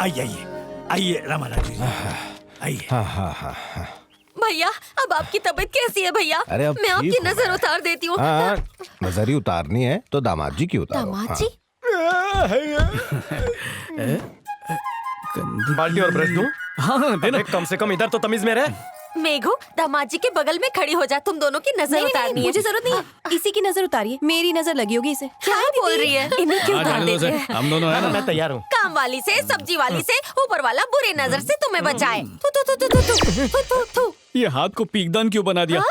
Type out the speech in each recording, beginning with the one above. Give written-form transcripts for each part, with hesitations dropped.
आइए आइए आइए रामाराव जी, आइए। भैया अब आपकी तबीयत कैसी है भैया? अरे अब मैं आपकी ठीक हूँ। नजर उतार देती हूँ। नजर ही उतारनी है तो दामाद जी की उतारो। दामाद जी, बाल्टी और ब्रश दूं? हाँ देना। कम से कम इधर तो तमीज में रह। मेघू दामाद जी के बगल में खड़ी हो जा, तुम दोनों की नजर उतारनी है। मुझे जरूरत नहीं, इसी की नजर उतारिए, मेरी नजर लगी होगी इसे। क्या बोल रही है? इन्हें क्यों उतार देती है? हम दोनों है ना। मैं तैयार हूँ। काम वाली से, सब्जी वाली से, ऊपर वाला बुरी नजर से तुम्हें बचाए। थू थू थू थू थू थू थू थू थू। ये हाथ को पीकदान क्यों बना दिया?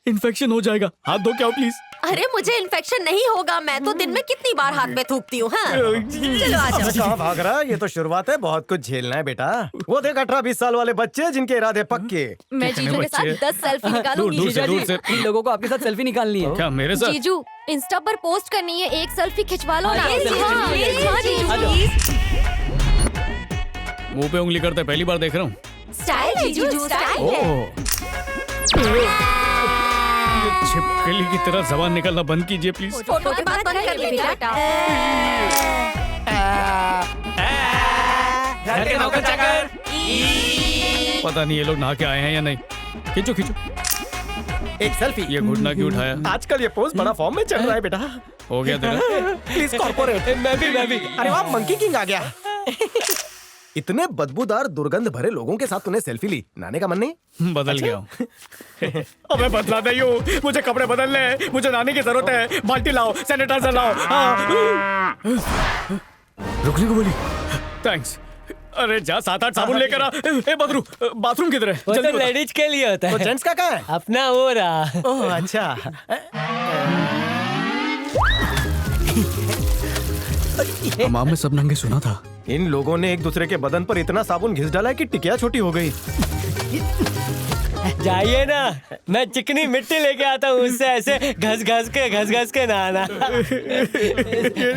इन्फेक्शन हो जाएगा, हाथ धो के आओ प्लीज। अरे मुझे इन्फेक्शन नहीं होगा, मैं तो दिन में कितनी बार हाथ में थूकती हूँ। हाँ चलो आ जाओ। कहाँ भाग रहा? ये तो शुरुआत है, बहुत कुछ झेलना है बेटा। वो देख 18-20 साल वाले बच्चे जिनके इरादे पक्के। मैं जीजू के साथ 10 सेल्फी निकालूंगी। दूर से, दूर से। इन लोगों को आपके साथ सेल्फी निकालनी है। क्या मेरे साथ? जीजू इंस्टा पर पोस्ट करनी है, एक सेल्फी खिंचवा लो ना। हाँ, हाँ, हाँ, हाँ, जीजू, आ जाओ। प्लीज। मुंह पे उंगली करते पहली बार देख रहा हूँ। स्टाइल जीजू, स्टाइल है। छिपकली की तरह जबान निकलना बंद कीजिए प्लीज। फोटो के बाद बंद कर ले बेटा। घर के नौकर चाकर। पता नहीं ये लोग नहा के आए हैं या नहीं। खींचो खींचो। एक सेल्फी। ये घुटना क्यों उठाया? आजकल ये पोज बड़ा फॉर्म में चल रहा है बेटा। हो गया तेरा? Please corporate. मैं भी अरे वाह, मंकी किंग आ गया। इतने बदबूदार दुर्गंध भरे लोगों के साथ तूने सेल्फी ली, नहाने का मन नहीं? बदल गया हूँ। अबे बदला नहीं हूँ, मुझे कपड़े बदलने हैं, मुझे नहाने की जरूरत है। बाल्टी लाओ, सैनिटाइजर लाओ। रुकने को बोली। थैंक्स। अरे जा 7-8 साबुन लेकर आ। ए बदरू, बाथरूम किधर है? वो जल्दी तो बता। लेडीज के लिए होता वो है, जेंट्स का कहाँ है? अपना हो रहा। ओह अच्छा। हमाम में सब नंगे सुना था। इन लोगों ने एक दूसरे के बदन पर इतना साबुन घिस डाला है कि टिकिया छोटी हो गई। जाइए ना, मैं चिकनी मिट्टी लेके आता हूँ, उससे ऐसे घस घस के नहाना। ये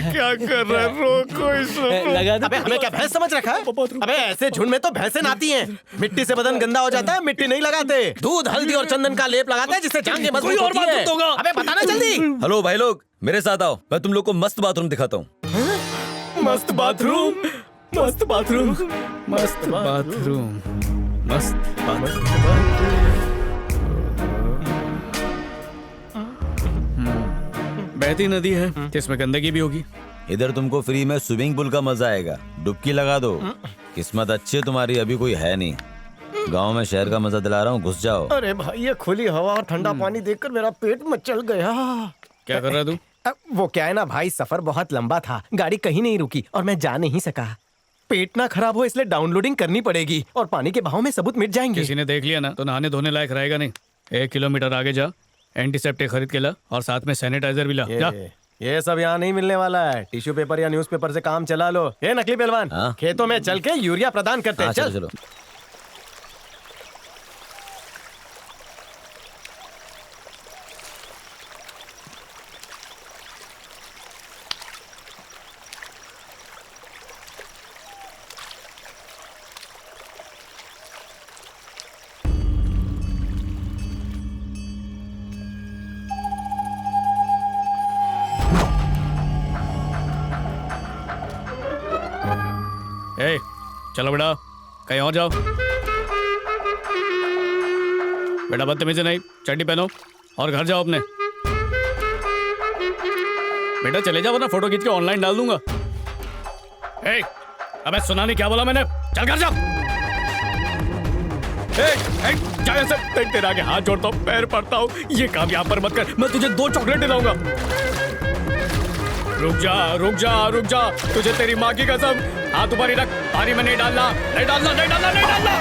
क्या कर रहा है? रोको इसको। लगा दो। अबे हमें क्या भैंस समझ रखा है? अबे ऐसे झुंड में तो भैंसें नहाती हैं। मिट्टी से बदन गंदा हो जाता है, मिट्टी नहीं लगाते। दूध, हल्दी और चंदन का लेप लगाते हैं जिससे जांघें मजबूत होती हैं। अबे बताना जल्दी। हेलो भाई लोग, मेरे साथ आओ, मैं तुम लोग को मस्त बाथरूम दिखाता हूँ। मस्त बाथरूम, मस्त बाथरूम, मस्त बाथरूम, मस्त बहती नदी है, जिसमें गंदगी भी होगी। इधर तुमको फ्री में स्विमिंग पूल का मजा आएगा, डुबकी लगा दो। किस्मत अच्छी है तुम्हारी, अभी कोई है नहीं। गांव में शहर का मजा दिला रहा हूँ, घुस जाओ। अरे भाई, ये खुली हवा और ठंडा पानी देखकर मेरा पेट मचल गया। क्या कर रहा तू? वो क्या है ना भाई, सफर बहुत लंबा था, गाड़ी कहीं नहीं रुकी और मैं जा नहीं सका। पेट ना खराब हो इसलिए डाउनलोडिंग करनी पड़ेगी और पानी के बहाव में सबूत मिट जाएंगे। किसी ने देख लिया ना तो नहाने धोने लायक रहेगा नहीं। 1 किलोमीटर आगे जा, एंटीसेप्टिक खरीद के ला और साथ में सैनिटाइजर भी ला। जा। ये सब यहाँ नहीं मिलने वाला है। टिश्यू पेपर या न्यूज़पेपर से काम चला लो। ये नकली पहलवान, हाँ? खेतों में चल के यूरिया प्रदान करते हैं। हाँ, चल चलो। ए, चलो बेटा, कहीं और जाओ। बेटा बदतमीजी नहीं, चड्डी पहनो और घर जाओ अपने। बेटा चले जाओ वरना फोटो खींच के ऑनलाइन डाल दूंगा। ए, अबे सुना नहीं क्या बोला मैंने? चल घर जाओ। जा यहाँ से, तेरे आगे हाथ जोड़ता हूँ, पैर पड़ता हूँ, ये काम यहाँ पर मत कर। मैं तुझे 2 चॉकलेट दिलाऊंगा। रुक जा रुक जा रुक जा, तुझे तेरी माँ की कसम। हाथ ऊपर ही रख, पानी में नहीं डालना, नहीं डालना, नहीं डालना, नहीं डालना।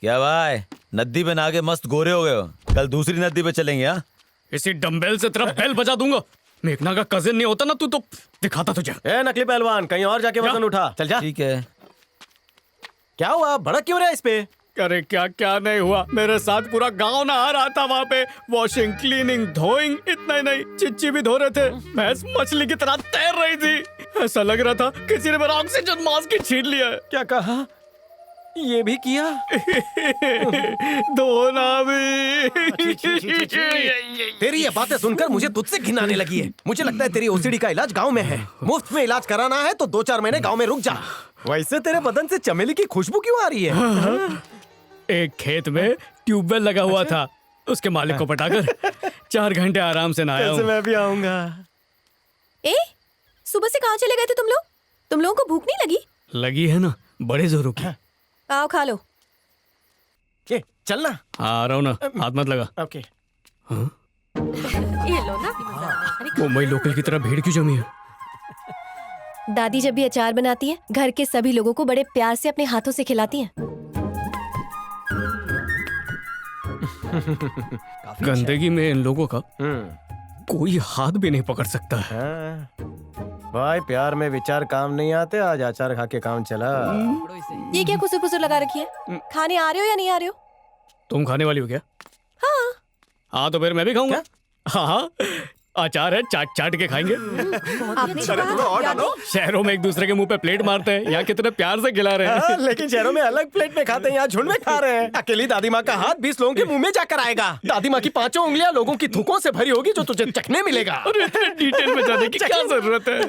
क्या भाई, नदी पे नहा के मस्त गोरे हो गए हो। कल दूसरी नदी पे चलेंगे। हाँ, इसी डंबेल से तेरा बेल बजा दूंगा। मेघना का कजिन नहीं होता ना तू तो दिखाता तुझे। ए नकली पहलवान, कहीं और जाके वजन उठा। चल जा। ठीक है। क्या हुआ, भड़क क्यों रहा है इस पे? अरे क्या क्या नहीं हुआ, मेरे साथ पूरा गांव नहा रहा था वहाँ पे। वॉशिंग, क्लीनिंग, धोइंग, इतना ही नहीं चिच्ची भी धो रहे थे। भैंस मछली की तरह तैर रही थी। ऐसा लग रहा था किसी ने मेरा ऑक्सीजन मास्क ही छीन लिया है। क्या कहा? ये भी किया? धोना भी। तेरी ये बातें सुनकर मुझे तुझसे घिन आने लगी है। मुझे लगता है तेरी ओसीडी का इलाज गांव में है। मुफ्त में इलाज कराना है तो 2-4 महीने गांव में रुक जा। वैसे तेरे बदन से चमेली की खुशबू क्यों आ रही है? एक खेत में ट्यूबवेल लगा हुआ था, उसके मालिक को पटाकर 4 घंटे आराम से नहाया हूँ। मैं भी आऊंगा। ए, सुबह से कहाँ चले गए थे तुम लोग? तुम लोगों को भूख नहीं लगी? लगी है ना, बड़े जोरों की। आओ खा लो। ये चलना। आ रहा हूँ ना, हाथ मत लगा। ओके। ये लो ना। मुंबई लोकल की तरह भीड़ क्यों जमी है? दादी जब भी अचार बनाती है, घर के सभी लोगों को बड़े प्यार से अपने हाथों से खिलाती हैं। गंदगी में इन लोगों का कोई हाथ भी नहीं पकड़ सकता है। भाई प्यार में विचार काम नहीं आते, आज अचार खा के काम चला। ये क्या कुसुर पुसुर लगा रखी है? खाने आ रहे हो या नहीं आ रहे हो? तुम खाने वाली हो क्या? हाँ। हाँ तो फिर मैं भी खाऊंगा। हाँ, अचार है, चाट चाट के खाएंगे। शहरों में एक दूसरे के मुंह पे प्लेट मारते हैं, यहाँ कितने प्यार से खिला रहे हैं। लेकिन शहरों में अलग प्लेट में खाते हैं, यहाँ झुंड में खा रहे हैं। अकेली दादी माँ का हाथ 20 लोगों के मुंह में जाकर आएगा। दादी माँ की 5 उंगलियां लोगों की थूकों से भरी होगी जो तुझे चखने मिलेगा। अरे इतने डिटेल में जाने की क्या जरूरत है?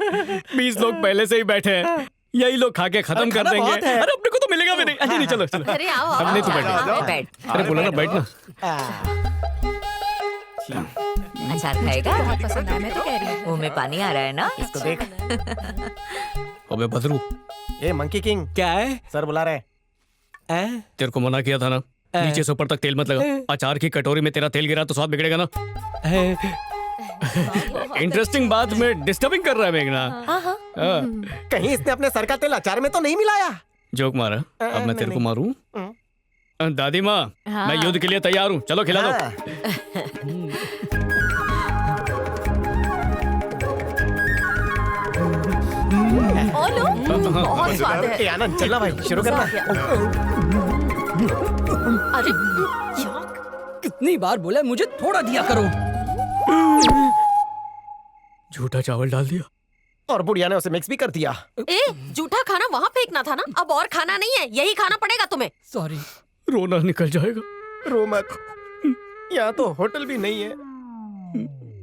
20 लोग पहले से ही बैठे हैं, यही लोग खा के खत्म कर देंगे। अरे अपने को तो मिलेगा भी नहीं। नहीं चलो चलो। अरे आओ अब नहीं तो बैठ। बैठ। अरे बोला ना बैठना। अचार खाएगा? बहुत पसंद आया, मैं तो कह रही हूँ। मुंह में पानी आ रहा है ना? इसको देख। अबे बदरू, ए मंकी किंग, क्या है? सर बुला रहे हैं। तेरे को मना किया था ना, नीचे से ऊपर तक तेल मत लगा। अचार की कटोरी में तेरा तेल गिरा तो स्वाद बिगड़ेगा ना। इंटरेस्टिंग बात में डिस्टर्बिंग कर रहा है मेघना। हाँ। कहीं इसने अपने सर का तेल अचार में तो नहीं मिलाया? जोक मारा, अब मैं तेरे को नहीं। मारूं? दादी माँ, मैं युद्ध के लिए तैयार हूँ, चलो खिला दो। और लो, बहुत स्वाद है। ए आनंद, चलना भाई, शुरू करना। अरे कितनी बार बोला मुझे थोड़ा दिया करो। झूठा चावल डाल दिया और बुढ़िया ने उसे मिक्स भी कर दिया। ए, जूठा खाना वहाँ फेंकना था ना, अब और खाना नहीं है, यही खाना पड़ेगा तुम्हें। सॉरी। रोना निकल जाएगा। रो मत, यहाँ तो होटल भी नहीं है।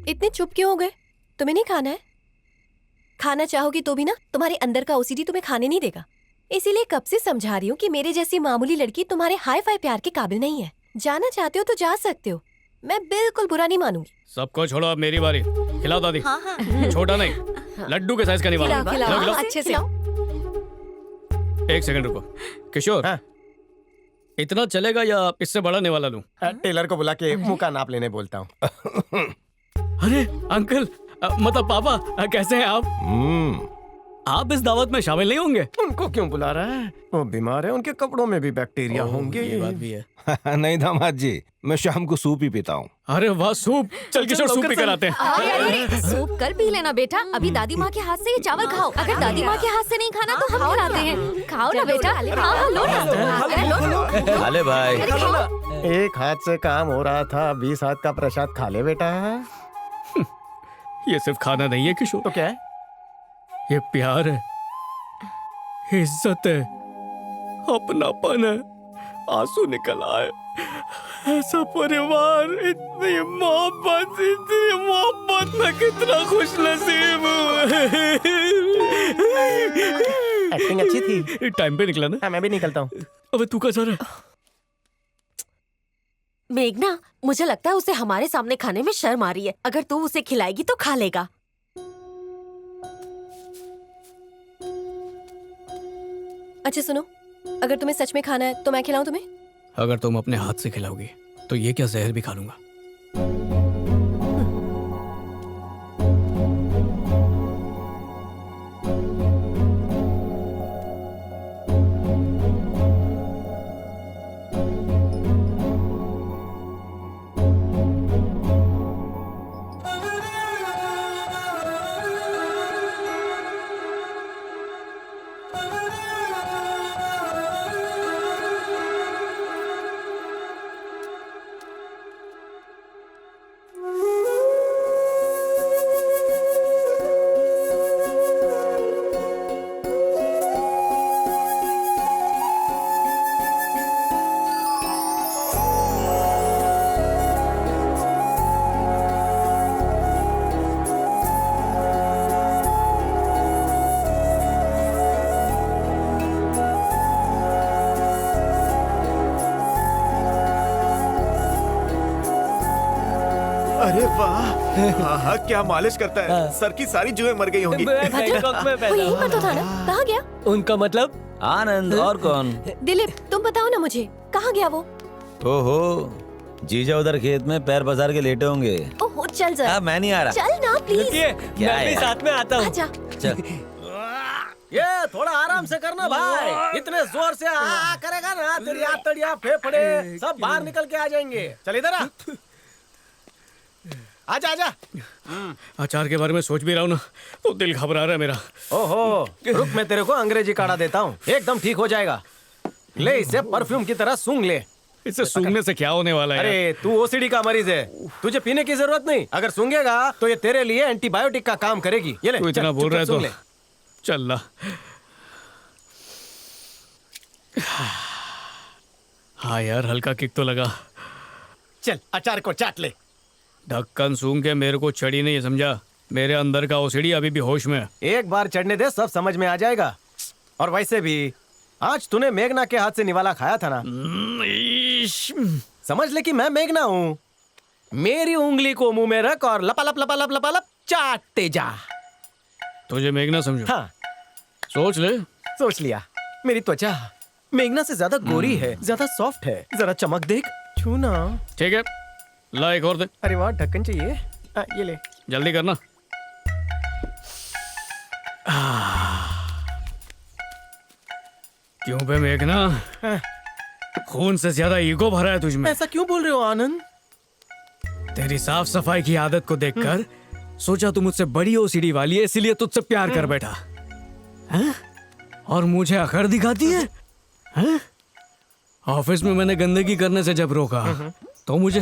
इतने चुप क्यों हो गए? तुम्हें नहीं खाना है? खाना चाहोगी तो भी ना, तुम्हारे अंदर का ओसीडी तुम्हें खाने नहीं देगा। इसीलिए कब से समझा रही हूँ कि मेरे जैसी मामूली लड़की तुम्हारे हाई फाई प्यार के काबिल नहीं है। जाना चाहते हो तो जा सकते हो, मैं बिल्कुल बुरा नहीं मानूंगी। सबको छोड़ो, अब मेरी बारी। खिलाओ दादी। छोटा नहीं, लड्डू के साइज का निवाला। खिलाओ, खिलाओ। अच्छे से। एक सेकंड रुको किशोर, हाँ? इतना चलेगा या इससे बड़ा निवाला लूं? टेलर को बुला के मुंह का नाप लेने बोलता हूँ। अरे अंकल, मतलब पापा, कैसे हैं आप? आप इस दावत में शामिल नहीं होंगे? उनको क्यों बुला रहा है? वो बीमार है, उनके कपड़ों में भी बैक्टीरिया होंगे। ये बात भी है। नहीं दामाद जी, मैं शाम को सूप ही पीता हूँ। अरे वाह, सूप। चल किशोर, सूप पी कर आते हैं। अरे सूप कल पी लेना बेटा, अभी दादी माँ के हाथ से ये चावल खाओ। अगर दादी माँ के हाथ से नहीं खाना तो हम खिलाते हैं। खाओ ना बेटा, हाँ लो ना। खा ले भाई। एक हाथ से काम हो रहा था, 20 हाथ का प्रसाद खा ले बेटा। ये सिर्फ खाना नहीं है किशोर, तो क्या है? ये प्यार है, इज्जत है, अपनापन है, आंसू निकल आए। ऐसा परिवार, इतनी मोहब्बत में कितना खुश नसीब हूँ। एक्टिंग अच्छी थी। टाइम पे निकला ना? हाँ, मैं भी निकलता हूँ। अबे तू कैसा रहा? मेघना, मुझे लगता है उसे हमारे सामने खाने में शर्म आ रही है। अगर तू उसे खिलाएगी तो खा लेगा। अच्छा सुनो, अगर तुम्हें सच में खाना है तो मैं खिलाऊं तुम्हें? अगर तुम अपने हाथ से खिलाओगी तो ये क्या, जहर भी खा लूंगा। अरे वाह, हाँ, क्या मालिश करता है। सर की सारी जुएं मर गई होंगी। मैं बैंकॉक में वो पैदा यहीं हुआ। पर तो था ना, कहाँ गया? उनका मतलब आनंद और कौन? दिलीप, तुम बताओ ना मुझे, कहाँ गया वो? ओहो, जीजा उधर खेत में पैर पसार के लेटे होंगे। ओहो, चल जरा। मैं नहीं आ रहा। चल ना प्लीज। रुकिए, क्या मैं भी है? साथ में आता हूँ। आजा। चल। ये थोड़ा आराम से करना भाई, इतने जोर से आ करेगा ना तेरी आंतड़ियां फेफड़े सब बाहर निकल के आ जाएंगे। चल इधर आ। आजा आजा। अचार के बारे में सोच भी रहा हूँ ना तो दिल घबरा रहा है मेरा। ओहो, रुक मैं तेरे को अंग्रेजी काढ़ा देता हूँ, एकदम ठीक हो जाएगा। ले इसे परफ्यूम की तरह सूंघ ले। इससे सूंघने से क्या होने वाला है? अरे तू ओसीडी का मरीज है, तुझे पीने की जरूरत नहीं। अगर सूंघेगा तो ये तेरे लिए एंटीबायोटिक का काम करेगी। ये ले, तू इतना चल, बोल रहा है चुपचाप तो सूंघ ले। चल ला। हाँ यार, हल्का किक तो लगा। चल अचार को चाट ले। ढक्कन सूंघ के मेरे को चढ़ी नहीं, समझा? मेरे अंदर का ओसीडी अभी भी होश में है। एक बार चढ़ने दे, सब समझ में आ जाएगा। और वैसे भी आज तूने मेघना के हाथ से निवाला खाया था ना, समझ ले कि मैं मेघना हूँ। मेरी उंगली को मुंह में रख और लपालप लपालप लपालप चाटते जा। तुझे मेघना समझो? हाँ, सोच ले। सोच लिया। मेरी त्वचा मेघना से ज्यादा गोरी है, ज्यादा सॉफ्ट है। जरा चमक देख, छू ना। ठीक है, ला एक और दे। अरे वाह, ढक्कन चाहिए। ये ले। जल्दी करना। क्यों बे मेघना, खून से ज्यादा ईगो भरा है तुझ में। ऐसा क्यों बोल रहे हो आनंद? तेरी साफ सफाई की आदत को देखकर सोचा तू मुझसे बड़ी ओसीडी वाली है, इसीलिए तुझसे प्यार कर बैठा। हैं? और मुझे अकड़ दिखाती है? हैं? ऑफिस में मैंने गंदगी करने से जब रोका तो मुझे